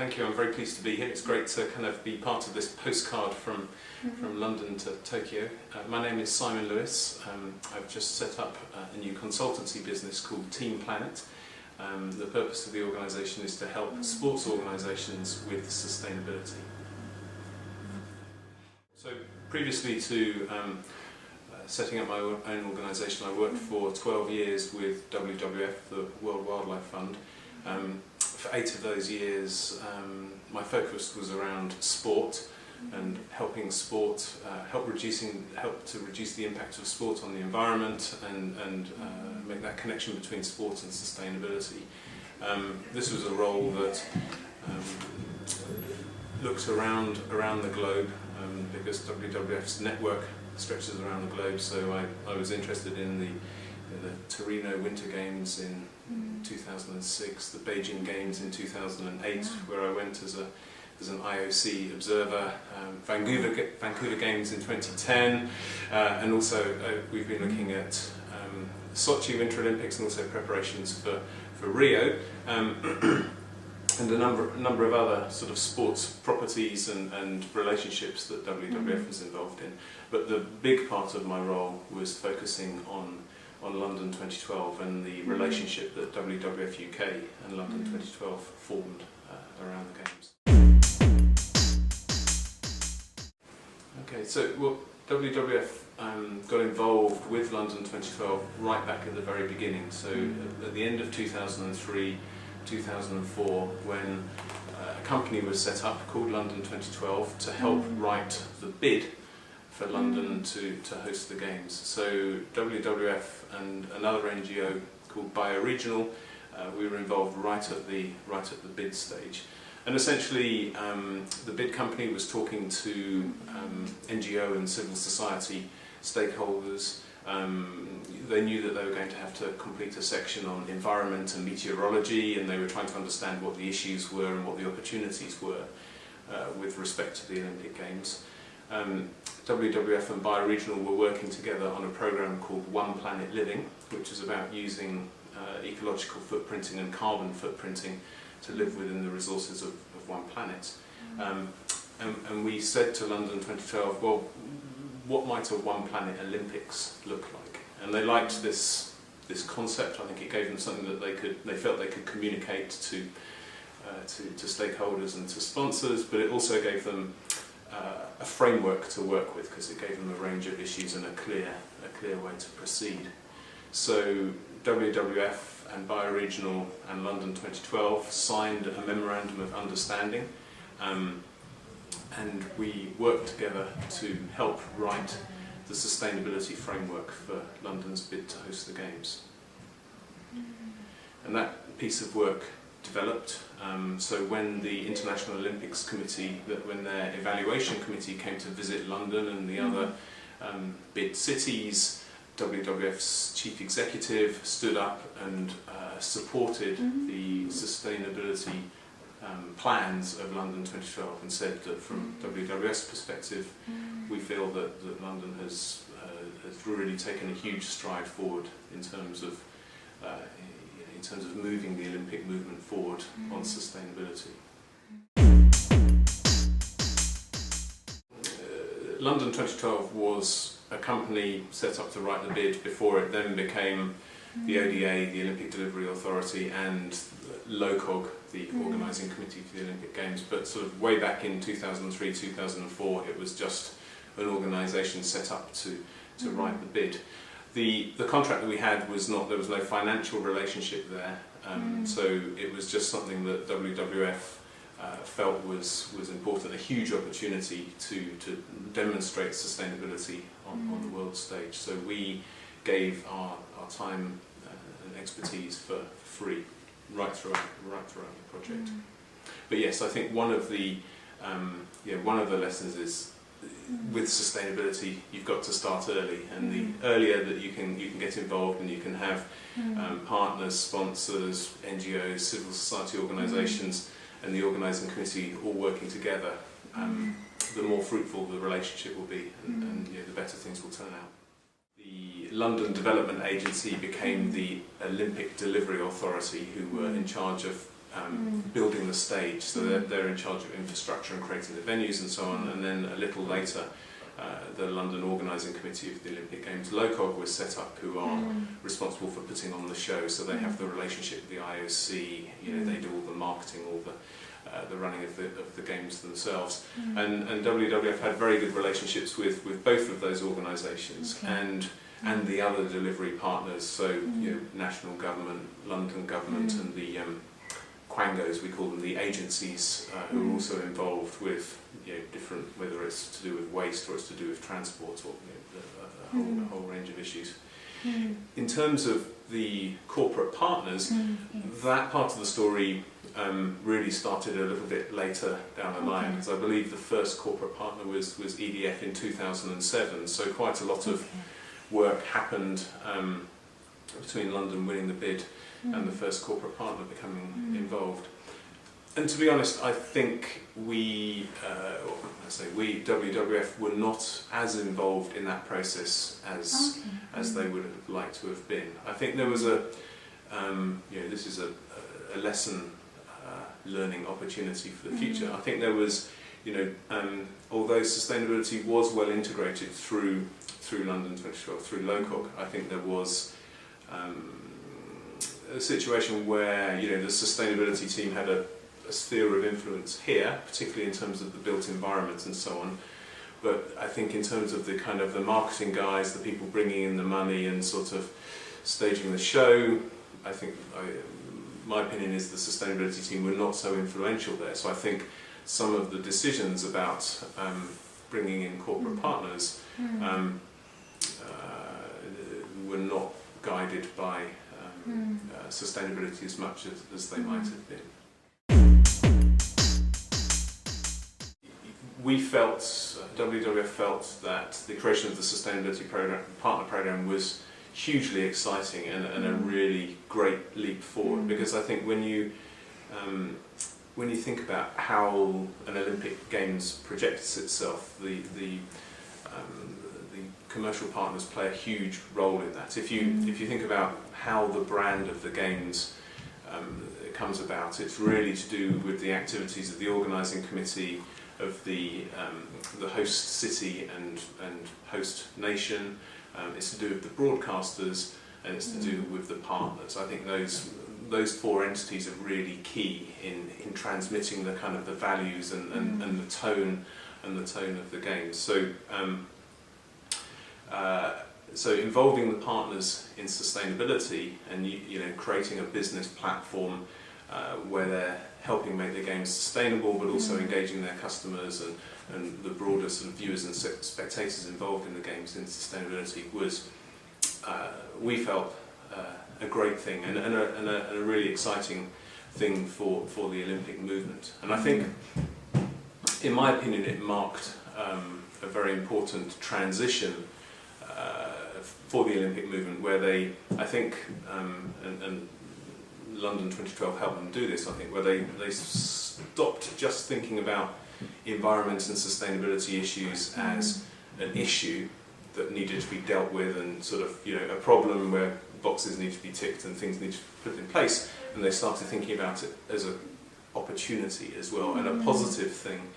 thank you. I'm very pleased to be here. It's great to kind of be part of this postcard from London to Tokyo. My name is Simon Lewis. I've just set up a new consultancy business called Team Planet. The purpose of the organisation is to help sports organisations with sustainability. So previously to setting up my own organisation, I worked for 12 years with WWF, the World Wildlife Fund. For 8 of those years, my focus was around sport and helping sport, help to reduce the impact of sport on the environment and make that connection between sport and sustainability. This was a role that looked around the globe because WWF's network stretches around the globe. So I was interested in the Torino Winter Games in 2006, the Beijing Games in 2008, where I went as an IOC observer, Vancouver Games in 2010, and also we've been looking at Sochi Winter Olympics and also preparations for Rio, and a number of other sort of sports properties and relationships that WWF was involved in. But the big part of my role was focusing on London 2012 and the relationship that WWF UK and London 2012 formed around the Games. Okay, so WWF got involved with London 2012 right back at the very beginning. So at the end of 2003, 2004, when a company was set up called London 2012 to help write the bid for London to host the Games. So WWF and another NGO called Bioregional, we were involved right at the bid stage. And essentially the bid company was talking to NGO and civil society stakeholders. They knew that they were going to have to complete a section on environment and meteorology, and they were trying to understand what the issues were and what the opportunities were with respect to the Olympic Games. WWF and Bioregional were working together on a program called One Planet Living, which is about using ecological footprinting and carbon footprinting to live within the resources of one planet. And we said to London 2012, well, what might a One Planet Olympics look like? And they liked this concept. I think it gave them something that they felt they could communicate to stakeholders and to sponsors, but it also gave them a framework to work with, because it gave them a range of issues and a clear way to proceed. So WWF and Bioregional and London 2012 signed a memorandum of understanding, and we worked together to help write the sustainability framework for London's bid to host the Games. And that piece of work developed. So when the International Olympics Committee, when their evaluation committee came to visit London and the other bid cities, WWF's chief executive stood up and supported the sustainability plans of London 2012 and said that from WWF's perspective, we feel that London has really taken a huge stride forward in terms of moving the Olympic movement forward on sustainability. London 2012 was a company set up to write the bid before it then became the ODA, the Olympic Delivery Authority, and LOCOG, the organising committee for the Olympic Games. But sort of way back in 2003, 2004, it was just an organisation set up to write the bid. The contract that we had was not, there was no financial relationship there, so it was just something that WWF felt was important, a huge opportunity to demonstrate sustainability on the world stage. So we gave our time and expertise for free right throughout the project. But yes, I think one of the lessons is, with sustainability, you've got to start early, and the earlier that you can get involved and you can have partners, sponsors, NGOs, civil society organisations, and the organising committee all working together, the more fruitful the relationship will be, and the better things will turn out. The London Development Agency became the Olympic Delivery Authority, who were in charge of building the stage, so they're in charge of infrastructure and creating the venues and so on. And then a little later, the London Organising Committee of the Olympic Games, LOCOG, was set up, who are responsible for putting on the show. So they have the relationship with the IOC. They do all the marketing, all the running of the games themselves. And WWF had very good relationships with both of those organisations and the other delivery partners. So national government, London government, and the Quangos, we call them, the agencies who are also involved with different, whether it's to do with waste or it's to do with transport or a whole range of issues. In terms of the corporate partners, that part of the story really started a little bit later down the line, because I believe the first corporate partner was EDF in 2007, so quite a lot of work happened between London winning the bid and the first corporate partner becoming involved. And to be honest, I think we, WWF, were not as involved in that process as they would have liked to have been. I think there was this is a lesson learning opportunity for the future. I think there was, although sustainability was well integrated through London 2012, through LOCOG, I think there was a situation where the sustainability team had a sphere of influence here, particularly in terms of the built environment and so on. But I think in terms of the kind of the marketing guys, the people bringing in the money and sort of staging the show, I think my opinion is the sustainability team were not so influential there. So I think some of the decisions about bringing in corporate partners were not guided by sustainability as much as they might have been. We felt, WWF felt, that the creation of the sustainability partner program was hugely exciting and a really great leap forward, because I think when you think about how an Olympic Games projects itself, the commercial partners play a huge role in that. If you think about how the brand of the Games comes about, it's really to do with the activities of the organising committee, of the host city and host nation. It's to do with the broadcasters, and it's to do with the partners. I think those four entities are really key in transmitting the kind of the values and the tone of the Games. So involving the partners in sustainability and creating a business platform where they're helping make the Games sustainable, but also engaging their customers and the broader sort of viewers and spectators involved in the Games in sustainability was, we felt, a great thing and a really exciting thing for the Olympic movement. And I think, in my opinion, it marked a very important transition for the Olympic movement, where they, I think, and London 2012 helped them do this, I think, where they stopped just thinking about environment and sustainability issues as an issue that needed to be dealt with and sort of, a problem where boxes need to be ticked and things need to be put in place, and they started thinking about it as an opportunity as well, and a positive thing,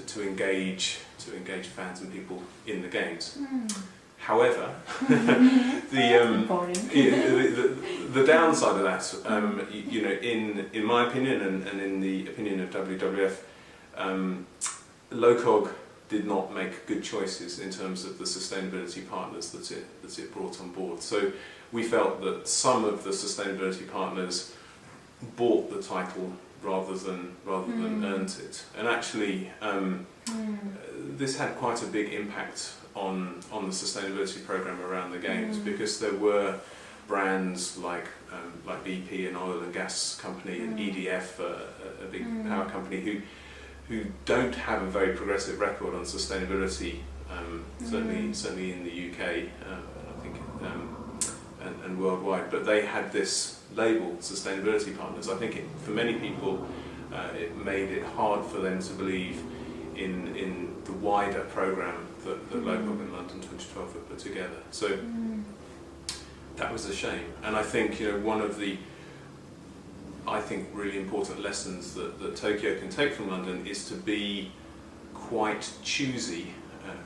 to engage fans and people in the Games. However, the downside of that, in my opinion and in the opinion of WWF, LOCOG did not make good choices in terms of the sustainability partners that it brought on board. So we felt that some of the sustainability partners bought the title rather than earned it, and actually this had quite a big impact on the sustainability program around the Games, because there were brands like BP, an oil and gas company, and EDF, a big power company, who don't have a very progressive record on sustainability, certainly in the UK, I think, and worldwide. But they had this label, Sustainability Partners. I think for many people, it made it hard for them to believe in the wider program that LOCOG and London 2012 had put together. So that was a shame. And I think one of the I think, really important lessons that Tokyo can take from London is to be quite choosy,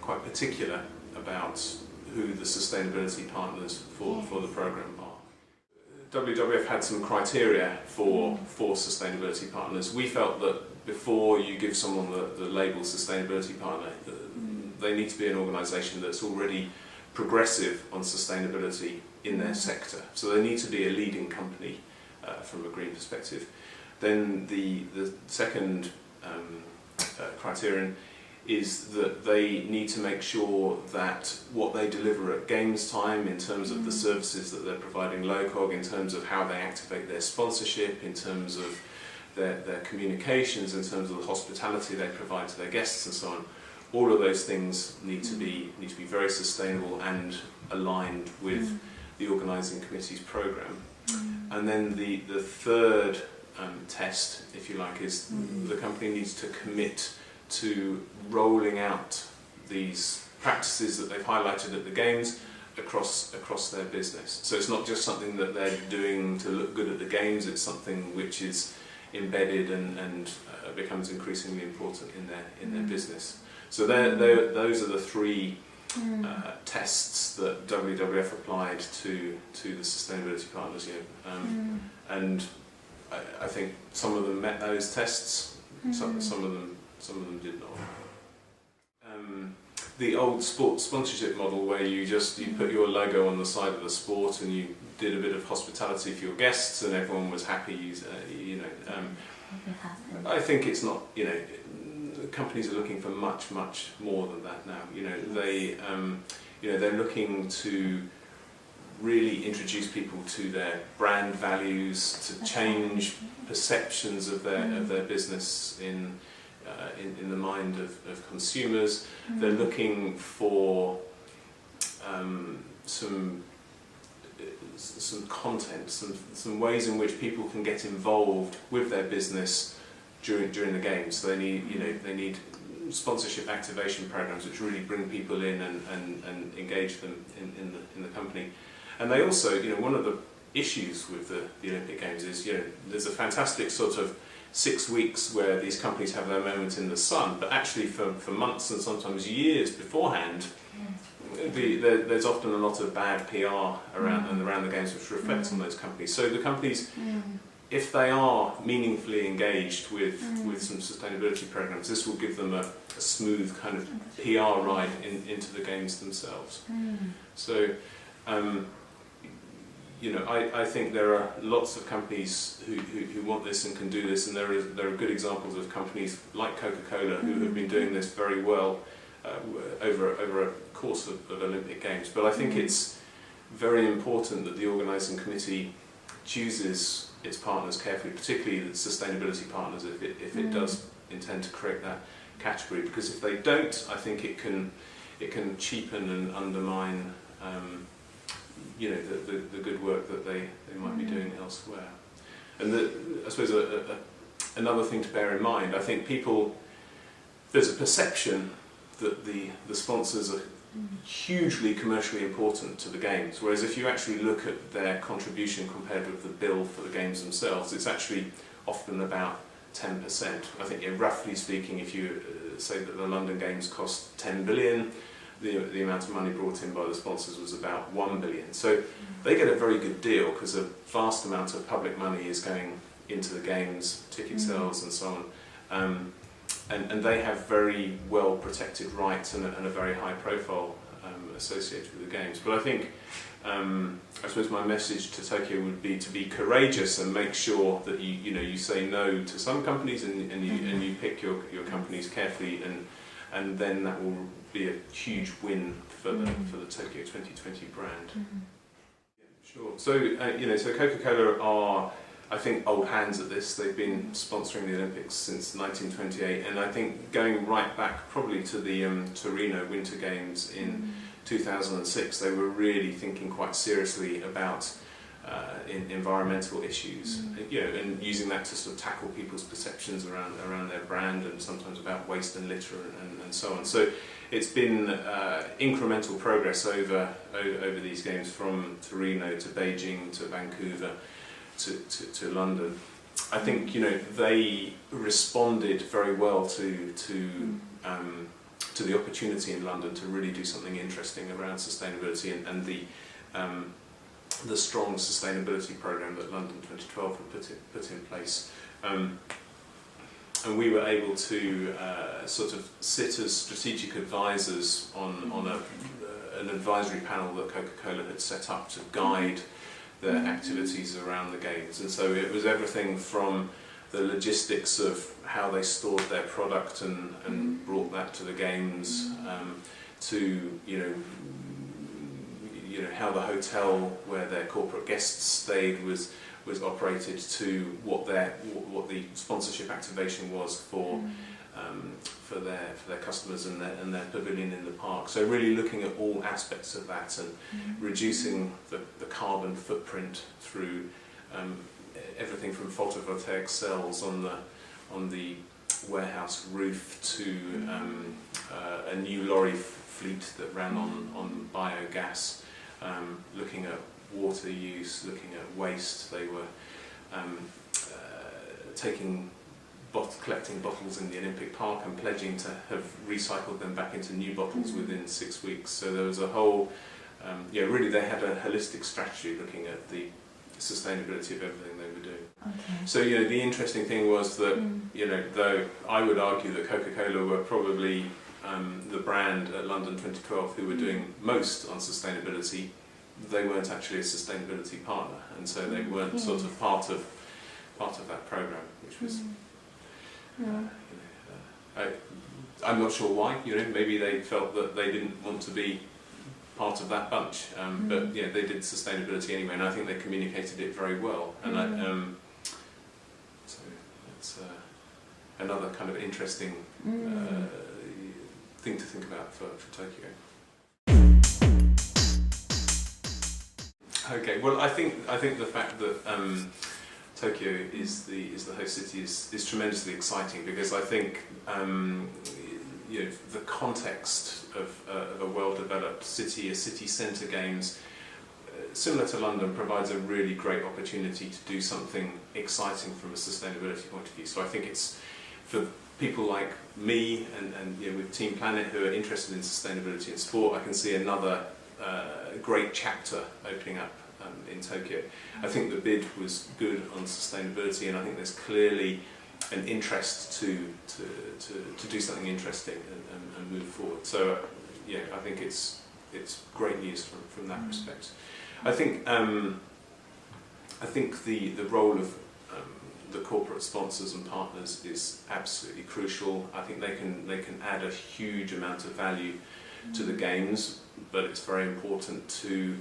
quite particular about who the sustainability partners for the programme are. WWF had some criteria for sustainability partners. We felt that before you give someone the label sustainability partner, they need to be an organisation that's already progressive on sustainability in their sector. So they need to be a leading company from a green perspective. Then the second criterion is that they need to make sure that what they deliver at games time, in terms of the services that they're providing LOCOG, in terms of how they activate their sponsorship, in terms of their communications, in terms of the hospitality they provide to their guests and so on, all of those things need to be very sustainable and aligned with the organising committee's programme. And then the third test, if you like, is the company needs to commit to rolling out these practices that they've highlighted at the games across their business. So it's not just something that they're doing to look good at the games, it's something which is embedded and becomes increasingly important in their business. So those are the three tests that WWF applied to the sustainability partners. And I think some of them met those tests, some of them did not. The old sports sponsorship model, where you put your logo on the side of the sport and you did a bit of hospitality for your guests and everyone was happy. I think it's not. Companies are looking for much more than that now. They're looking to really introduce people to their brand values, to change perceptions of their business in the mind of consumers. They're looking for some content, some ways in which people can get involved with their business during the games. So they need sponsorship activation programs which really bring people in and engage them in the company. And they also, one of the issues with the Olympic Games is, there's a fantastic sort of 6 weeks where these companies have their moment in the sun, but actually for months and sometimes years beforehand, there's often a lot of bad PR around the games which reflects on those companies. So the companies, if they are meaningfully engaged with some sustainability programs, this will give them a smooth kind of PR ride into the games themselves. So, I think there are lots of companies who want this and can do this, and there are good examples of companies like Coca-Cola who have been doing this very well over a course of Olympic Games. But I think it's very important that the organising committee chooses its partners carefully, particularly the sustainability partners, if it does intend to create that category. Because if they don't, I think it can cheapen and undermine the good work that they might be doing elsewhere. And I suppose another thing to bear in mind, I think there's a perception that the sponsors are hugely commercially important to the games, whereas if you actually look at their contribution compared with the bill for the games themselves, it's actually often about 10%. I think, roughly speaking, if you say that the London Games cost 10 billion, the amount of money brought in by the sponsors was about 1 billion. So they get a very good deal because a vast amount of public money is going into the games, ticket sales and so on. And they have very well protected rights and a very high profile associated with the games. But I think, I suppose my message to Tokyo would be to be courageous and make sure that you say no to some companies and you pick your companies carefully, and then that will be a huge win for the Tokyo 2020 brand. Sure. So Coca-Cola are, I think, old hands at this. They've been sponsoring the Olympics since 1928, and I think going right back probably to the Torino Winter Games in 2006, they were really thinking quite seriously about environmental issues, and using that to sort of tackle people's perceptions around their brand, and sometimes about waste and litter and so on. So it's been incremental progress over these games, from Torino to Beijing to Vancouver to London. I think they responded very well to the opportunity in London to really do something interesting around sustainability and the strong sustainability program that London 2012 had put in place. And we were able to sort of sit as strategic advisors on an advisory panel that Coca-Cola had set up to guide their activities around the games. And so it was everything from the logistics of how they stored their product and brought that to the games, to how the hotel where their corporate guests stayed was operated, to what the sponsorship activation was for their customers and their pavilion in the park. So really looking at all aspects of that and reducing the carbon footprint through everything from photovoltaic cells on the warehouse roof to a new lorry fleet that ran on biogas, looking at water use, looking at waste. They were collecting bottles in the Olympic Park and pledging to have recycled them back into new bottles within 6 weeks. So there was a whole, really they had a holistic strategy looking at the sustainability of everything they were doing. Okay. So the interesting thing was that though I would argue that Coca-Cola were probably the brand at London 2012 who were doing most on sustainability, they weren't actually a sustainability partner, and so they weren't sort of part of that program, which was I'm not sure why. Maybe they felt that they didn't want to be part of that bunch, but they did sustainability anyway, and I think they communicated it very well. And so that's another kind of interesting thing to think about for Tokyo. Okay, well, I think the fact that Tokyo is the host city is tremendously exciting, because I think the context of a well-developed city, a city centre games, similar to London, provides a really great opportunity to do something exciting from a sustainability point of view. So I think it's for people like me and with Team Planet who are interested in sustainability in sport, I can see another great chapter opening up in Tokyo. I think the bid was good on sustainability, and I think there's clearly an interest to do something interesting and move forward. So I think it's great news from that respect. I think the role of the corporate sponsors and partners is absolutely crucial. I think they can add a huge amount of value to the games, but it's very important to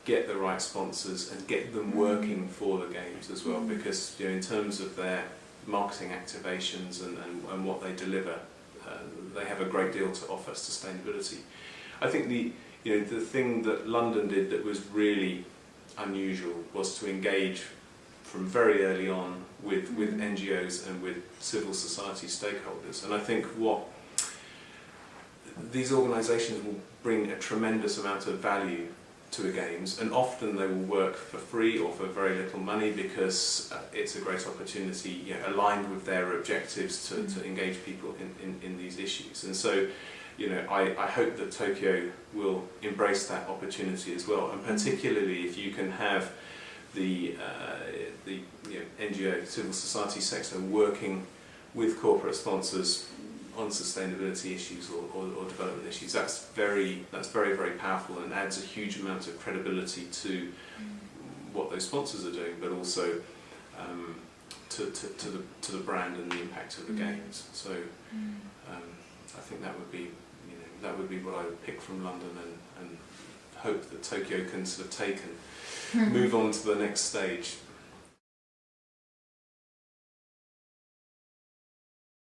get the right sponsors and get them working for the games as well, because in terms of their marketing activations and what they deliver, they have a great deal to offer sustainability. I think the thing that London did that was really unusual was to engage from very early on with NGOs and with civil society stakeholders, and I think what these organisations will bring a tremendous amount of value to the games, and often they will work for free or for very little money, because it's a great opportunity aligned with their objectives to engage people in these issues. And so I hope that Tokyo will embrace that opportunity as well, and particularly if you can have the NGO civil society sector working with corporate sponsors on sustainability issues or development issues. That's very powerful and adds a huge amount of credibility to what those sponsors are doing, but also to the brand and the impact of the games. So I think that would be what I would pick from London, and hope that Tokyo can sort of take and move on to the next stage.